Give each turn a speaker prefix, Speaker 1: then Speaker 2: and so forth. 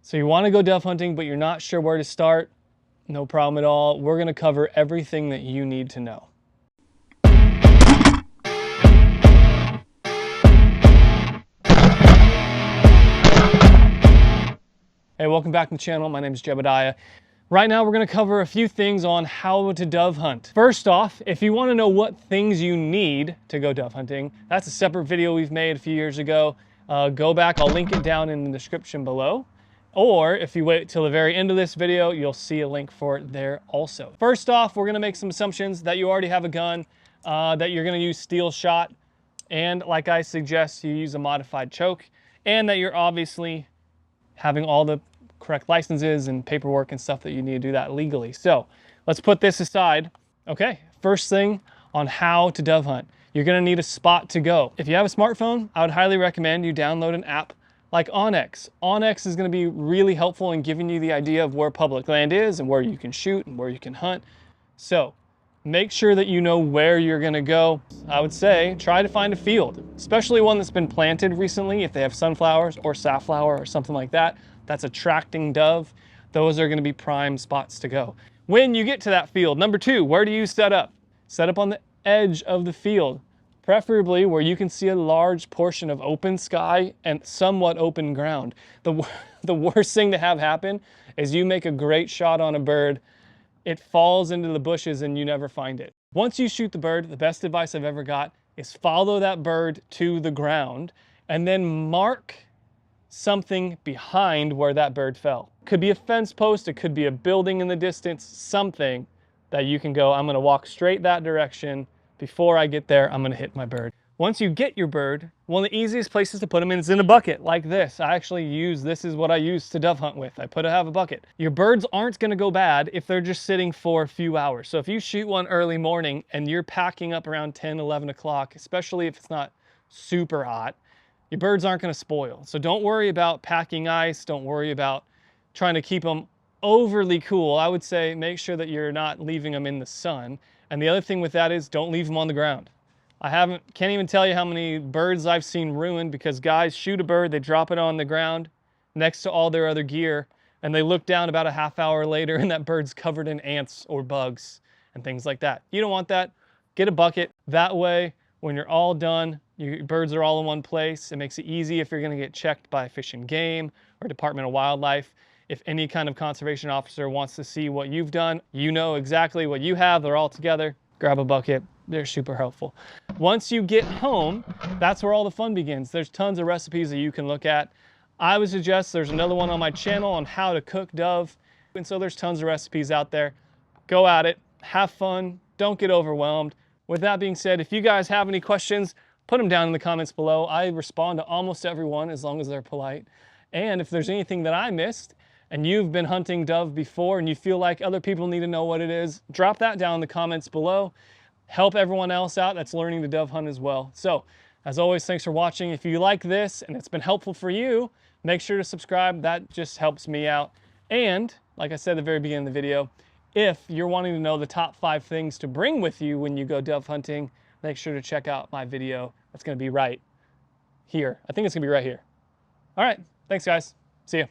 Speaker 1: So you want to go dove hunting, but you're not sure where to start? No problem at all. We're going to cover everything that you need to know. Hey, welcome back to the channel. My name is Jebediah. Right now we're going to cover a few things on how to dove hunt. First off, if you want to know what things you need to go dove hunting, that's a separate video we've made a few years ago. Go back, I'll link it down in the description below. Or if you wait till the very end of this video, you'll see a link for it there also. First off, we're going to make some assumptions that you already have a gun, that you're going to use steel shot, and like I suggest, you use a modified choke, and that you're obviously having all the correct licenses and paperwork and stuff that you need to do that legally. So let's put this aside. Okay, first thing on how to dove hunt. You're gonna need a spot to go. If you have a smartphone, I would highly recommend you download an app like onX. onX is gonna be really helpful in giving you the idea of where public land is and where you can shoot and where you can hunt. So make sure that you know where you're gonna go. I would say try to find a field, especially one that's been planted recently. If they have sunflowers or safflower or something like that, that's attracting dove. Those are gonna be prime spots to go. When you get to that field, number two, where do you set up? Set up on the edge of the field, preferably where you can see a large portion of open sky and somewhat open ground. The worst thing to have happen is you make a great shot on a bird, it falls into the bushes and you never find it. Once you shoot the bird, the best advice I've ever got is follow that bird to the ground and then mark something behind where that bird fell. Could be a fence post, it could be a building in the distance, something that you can go, I'm gonna walk straight that direction. Before I get there, I'm gonna hit my bird. Once you get your bird, one of the easiest places to put them in is in a bucket like this. This is what I use to dove hunt with. Have a bucket. Your birds aren't gonna go bad if they're just sitting for a few hours. So if you shoot one early morning and you're packing up around 10, 11 o'clock, especially if it's not super hot, your birds aren't gonna spoil. So don't worry about packing ice. Don't worry about trying to keep them overly cool. I would say make sure that you're not leaving them in the sun. And the other thing with that is don't leave them on the ground. Can't even tell you how many birds I've seen ruined because guys shoot a bird, they drop it on the ground next to all their other gear, and they look down about a half hour later and that bird's covered in ants or bugs and things like that. You don't want that. Get a bucket. That way, when you're all done, your birds are all in one place. It makes it easy if you're gonna get checked by Fish and Game or Department of Wildlife. If any kind of conservation officer wants to see what you've done, you know exactly what you have. They're all together. Grab a bucket. They're super helpful. Once you get home, that's where all the fun begins. There's tons of recipes that you can look at. I would suggest there's another one on my channel on how to cook dove. And so there's tons of recipes out there. Go at it, have fun, don't get overwhelmed. With that being said, if you guys have any questions, put them down in the comments below. I respond to almost everyone as long as they're polite. And if there's anything that I missed and you've been hunting dove before and you feel like other people need to know what it is, drop that down in the comments below. Help everyone else out that's learning to dove hunt as well. So, as always, thanks for watching. If you like this and it's been helpful for you, make sure to subscribe. That just helps me out. And, like I said at the very beginning of the video, if you're wanting to know the top 5 things to bring with you when you go dove hunting, make sure to check out my video. That's going to be right here. I think it's going to be right here. All right. Thanks, guys. See ya.